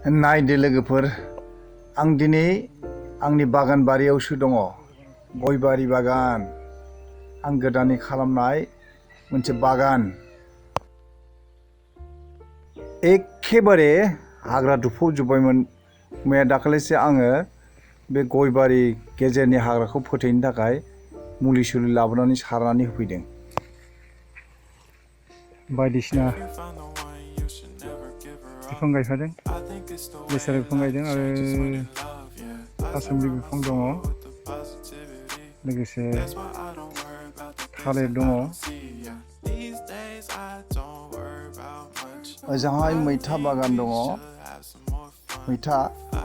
नायदो लोगोफोर आं दिनै आंनि बागान बारियावसो दङ गय बारि बागान आं गोदानै खालामनाय मोनसे बागान एखेबारे हाग्रा दुफौजोब्बायमोन मैया दाखालिसो आङो बे गय बारि गेजेरनि हाग्राखौ फोथैनो थाखाय मुलि सुलि लाबोनानै सारनानै होफैदों बायदिसिना बिफां गायफादों लेस्रा बिफां गायदों आरो थासुमलि बिफां दङ लोगोसे थालिर दङ ओजोंहाय मैथा बागान दङ मैथा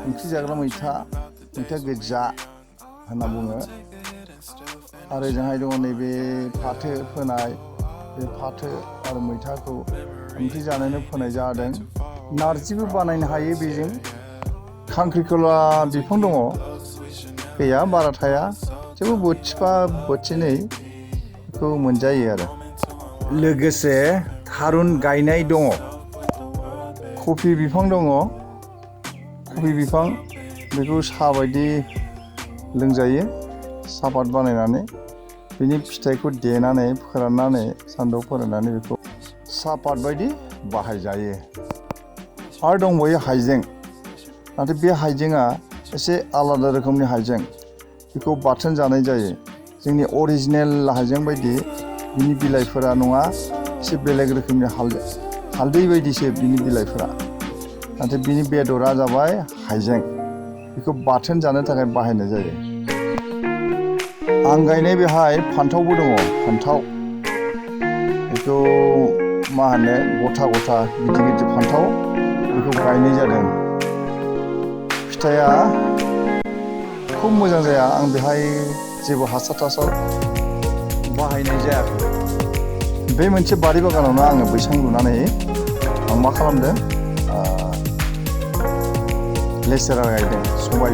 ओंख्रि जाग्रा मैथा गोजा होनना बुङो आरो ओजोंहाय दङ नैबे फाथो फोनाय बे फाथो आरो मैथाखौ ओंख्रि जानोनो फोनाय जादों नारजिबो बानायनो हायो बेजों खांख्रिखला बिफां दङ गैया बारा थाया थेवबो बोथिफा बोथिनै बेखौ मोनजायो आरो लोगोसे थारुन गायनाय दङ कफि बिफां दङ कफि बिफां बेखौ साहा बायदि लोंजायो सापात बानायनानै बिनि फिथाइखौ देनानै फोराननानै सान्दुंआव फोराननानै बेखौ सापात बायदि बाहायजायो आरो दंबावो हाइजें नाथाय बे हाइजेंआ एसे आलादा रोखोमनि हाइजें बेखौ बाथोन जानाय जायो जोंनि अरिजिनेल हाइजें बायदि बिनि बिलाइफोरा नङा एसे बेलेग रोखोमनि हालदै बायदिसो बिनि बिलाइफोरा नाथाय बिनि बेदरा जाबाय हाइजें बेखौ बाथोन जानो थाखाय बाहायनाय जायो आं गायनाय बेहाय फान्थावबो दङ फान्थाव बेखौ मा होनो गथा गथा गिदिर गिदिर फान्थाव बेखौ गायनाय जादों फिथाइया खुब मोजां जाया आं बेहाय जेबो हासार थासार बाहायनाय जायाखै बे मोनसे बारि बागानावनो आङो बैसां लुनानै आं मा खालामदों लेस्रा गायदों सबाय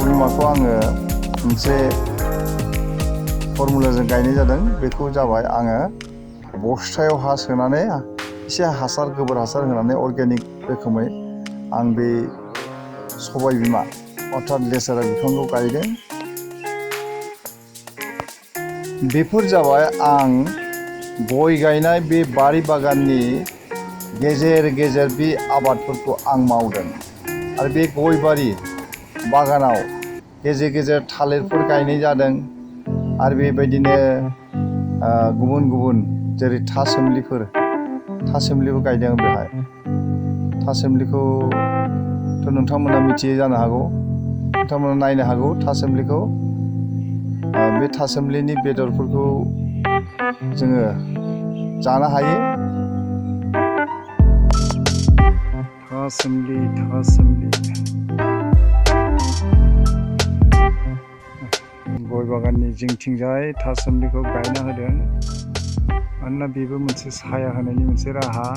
बिमाखौ आङो मोनसे फर्मुलाजों गायनाय जादों बेखौ जाबाय आङो बस्थायाव हा सोनानै एसे हासार गोबोर हासार होनानै अर्गेनिक रोखोमै आं बे सबाय बिमा अर्थात लेस्रा बिफांखौ गायदों बेफोर जाबाय आं गय गायनाय बे बारि बागाननि गेजेर गेजेर बे आबादफोरखौ आं मावदों आरो बे गय बारि बागानाव गेजेर गेजेर थालिरफोर गायनाय जादों आरो बेबायदिनो गुबुन गुबुन जेरै थासुमलिबो गायदों बेहाय थासुमलिखौथ' नोंथांमोना मिथियो जानो हागौ नोंथांमोना नायनो हागौ थासुमलिखौ बे थासुमलिनि बेदरफोरखौ जोङो जानो हायो थासुमलि गय बागाननि जिंथिंजाय थासुमलिखौ गायना होदों मानोना बेबो मोनसे साया होनायनि मोनसे राहा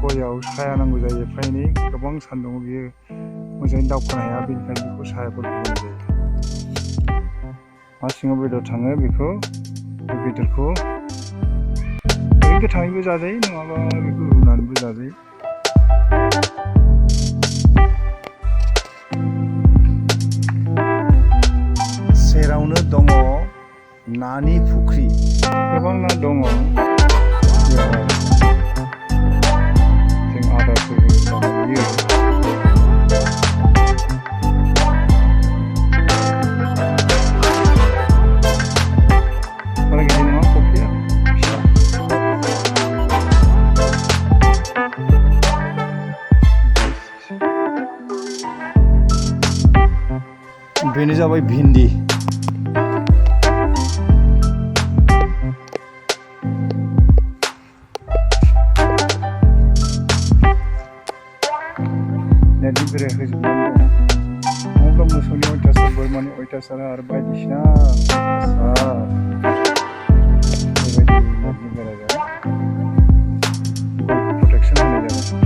गयाव साया नांगौ जायो एफा एनै गोबां सान्दुङाव बियो मोजाङै दावखोनो हाया बेनिखायनो बेखौ सायाफोरखौ होनाय जायो हा सिङाव बेदर थाङो बेखौ बे बेदरखौ ओरैनो गोथाङैबो जाजायो नङाबा बेखौ रुनानैबो जाजायो सेरावनो दङ नानि फुख्रि गोबां ना दङ बेवहाय जों आदारफोरबो बानायो बारा गिदिर नङा फुख्रिया बेनो जाबाय भिन्दी नेटनि बेराय होजोबनानै दं नङाब्ला मोसौनि अयथासार बोरमानि अयथासार आरो बायदिसिना बेबायदि नेटनि बेरायजों प्रटेक्सन होनाय जादों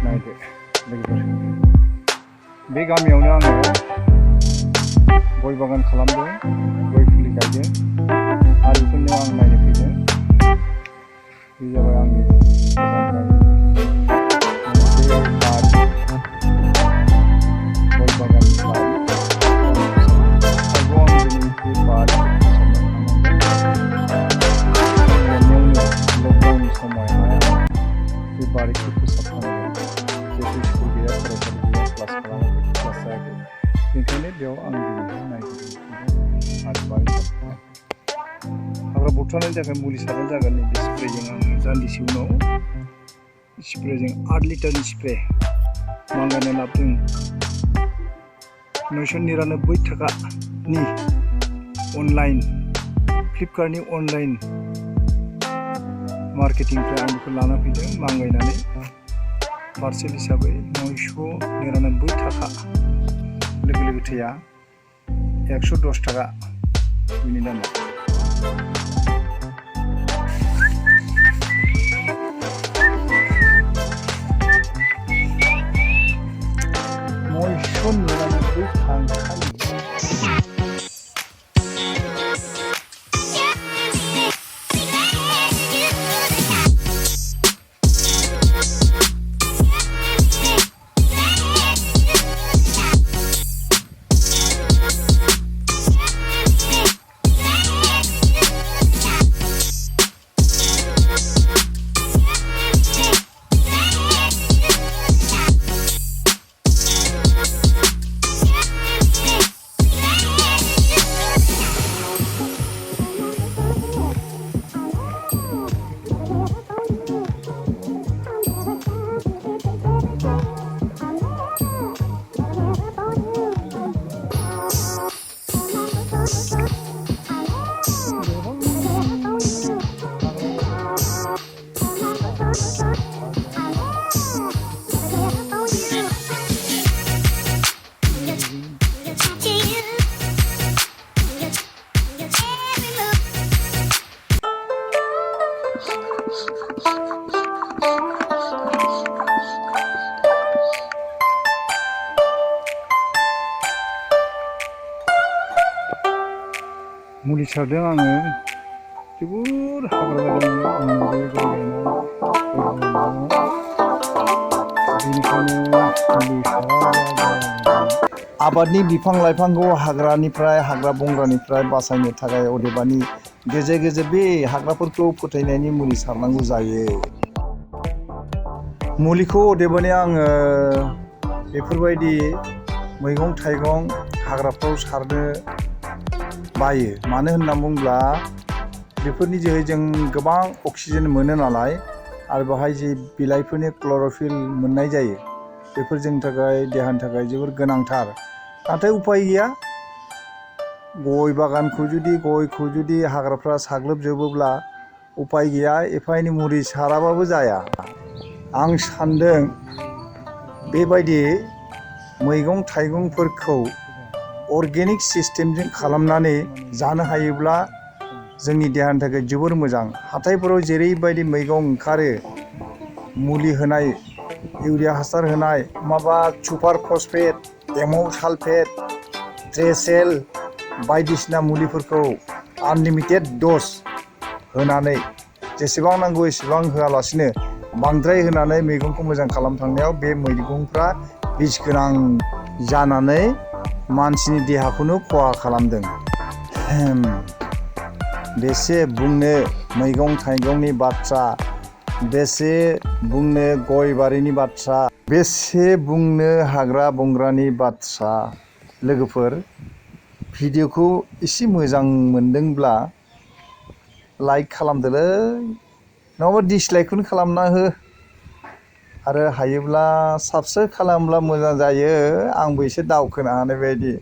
नायदो लोगोफोर बे गामियावनो आङो गय बागान खालामदों गय फुलि गायदों आरो बेखौनो आं नायनो फैदों बे जाबाय आंनि बारिखौ फोसाबनांगोन जिहेतु स्कुल गैया फरायसालि गैया क्लास खालामाखै क्लास जायाखै बेनिखायनो बेयाव आं दिनैहाय नागिरदों आरो बारि साफा हाग्रा बुथारनायनि थाखाय मुलि सारनाय जागोन नैबे स्प्रेजों आं दान्दिसे उनाव स्प्रेजों 8 लिटारनि स्प्रे मांगायना लाबोदों 999 टाकानि अनलाइन फ्लिपकार्टनि अनलाइन मार्केटिंनिफ्राय आं बेखौ लाना फैदों मांगायनानै पार्सेल हिसाबै 999 टाका लोगो लोगो थैया 110 टाका बिनि दामा मुलि सारदों आङो जोबोर हाग्रा जादों आंनि बे गय गायनाय आबादनि बिफां लाइफांखौ हाग्रानिफ्राय हाग्रा बंग्रानिफ्राय बासायनो थाखाय अदेबानि गेजेर गेजेर बे हाग्राफोरखौ फोथैनायनि मुलि सारनांगौ जायो मुलिखौ अदेबानि आङो बेफोरबायदि मैगं थाइगं हाग्राफ्राव सारनो बायो मानो होनना बुङोब्ला बेफोरनि जोहै जों गोबां अक्सिजेन मोनो नालाय आरो बेवहाय जे बिलाइफोरनि क्ल'र'फिल मोननाय जायो बेफोर जोंनि थाखाय देहानि थाखाय जोबोर गोनांथार नाथाय उपाय गैया गय बागानखौ गयखौ जुदि हाग्राफ्रा साग्लोबजोबोब्ला उपाय गैया एफा एनै मुलि साराबाबो जाया आं सान्दों बेबायदि मैगं थाइगंफोरखौ अर्गेनिक सिस्टेमजों खालामनानै जानो हायोब्ला जोंनि देहानि थाखाय जोबोर मोजां हाथायफोराव जेरैबायदि मैगं ओंखारो मुलि होनाय इउरिया हासार होनाय माबा सुपार फसफेट एम'क सालफेट ट्रेसेल बायदिसिना मुलिफोरखौ आनलिमिटेड द'ज होनानै जेसेबां नांगौ एसेबां होआलासिनो बांद्राय होनानै मैगंखौ मोजां खालामनो थांनायाव बे मैगंफ्रा बिस गोनां जानानै मानसिनि देहाखौनो खहा खालामदों बेसे बुंनो मैगं थाइगंनि बाथ्रा बेसे बुंनो गय बारिनि बाथ्रा बेसे बुंनो हाग्रा बंग्रानि बाथ्रा लोगोफोर भिडिअखौ एसे मोजां मोनदोंब्ला लाइक खालामदोलै नङाबा डिसलाइकखौनो खालामना हो आरो हायोब्ला साबस्क्राइब खालामब्ला मोजां जायो आंबो एसे दावखोनो हानाय बायदि